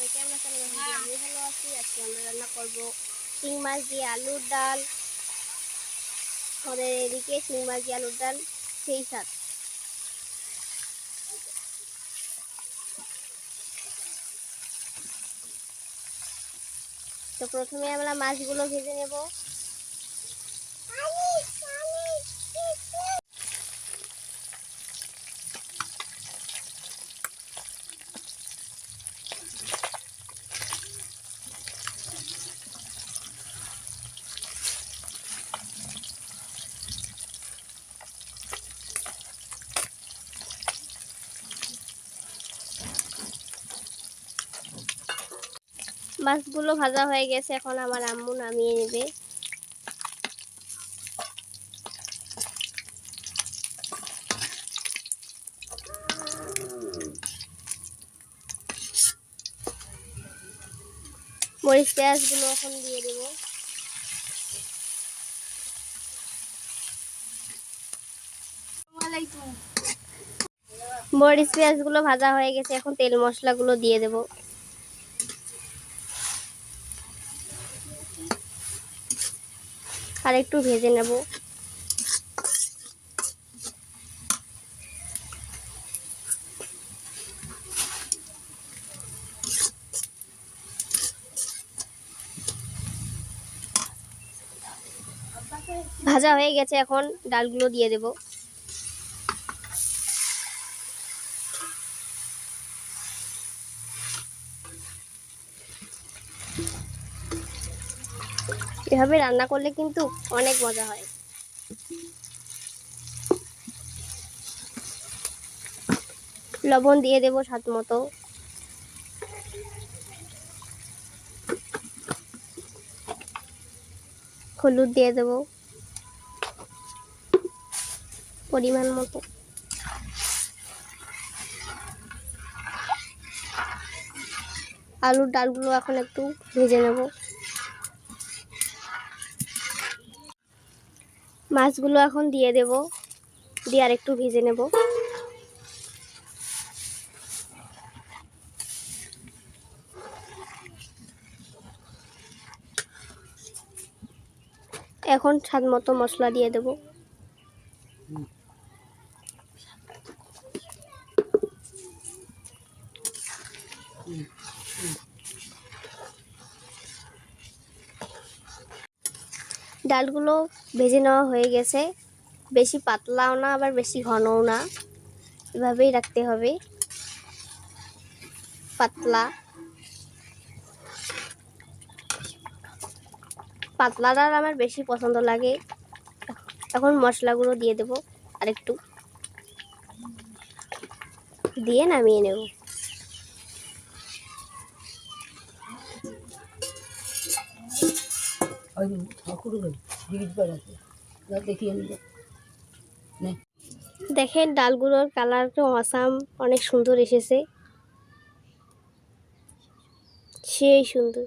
সবাই কেমন আছেন? আমি ভালো আছি। আজকে আমরা রান্না করব শিং মাছ দিয়ে আলুর ডাল। আমাদের এদিকে শিং মাছ দিয়ে আলুর ডাল সেই স্বাদ। তো প্রথমে আমরা মাছগুলো ভেজে নেব। মাছগুলো ভাজা হয়ে গেছে, এখন আমার আম্মু নামিয়ে নেবে। মরিচ পেঁয়াজগুলো এখন দিয়ে দেব। মরিচ পেঁয়াজগুলো ভাজা হয়ে গেছে, এখন তেল মশলাগুলো দিয়ে দেব। আর একটু ভেজে নেব। ভাজা হয়ে গেছে, এখন ডালগুলো দিয়ে দেব। এভাবে রান্না করলে কিন্তু অনেক মজা হয়। লবণ দিয়ে দেব স্বাদ মতো। হলুদ দিয়ে দেব পরিমাণ মতো। আলুর ডালগুলো এখন একটু ভেজে নেব। মাছগুলো এখন দিয়ে দেব, দিয়ে আর একটু ভেজে নেব। এখন স্বাদ মতো মশলা দিয়ে দেব। ডালগুলো ভেজে নেওয়া হয়ে গেছে, বেশি পাতলাও না আবার বেশি ঘনও না, এভাবেই রাখতে হবে। পাতলা পাতলা ডাল আমার বেশি পছন্দ লাগে। এখন মশলাগুলো দিয়ে দেব আর একটু, দিয়ে নামিয়ে নেব। দেখেন ডালগুলোর কালারটা অসাম, অনেক সুন্দর এসেছে, সেই সুন্দর।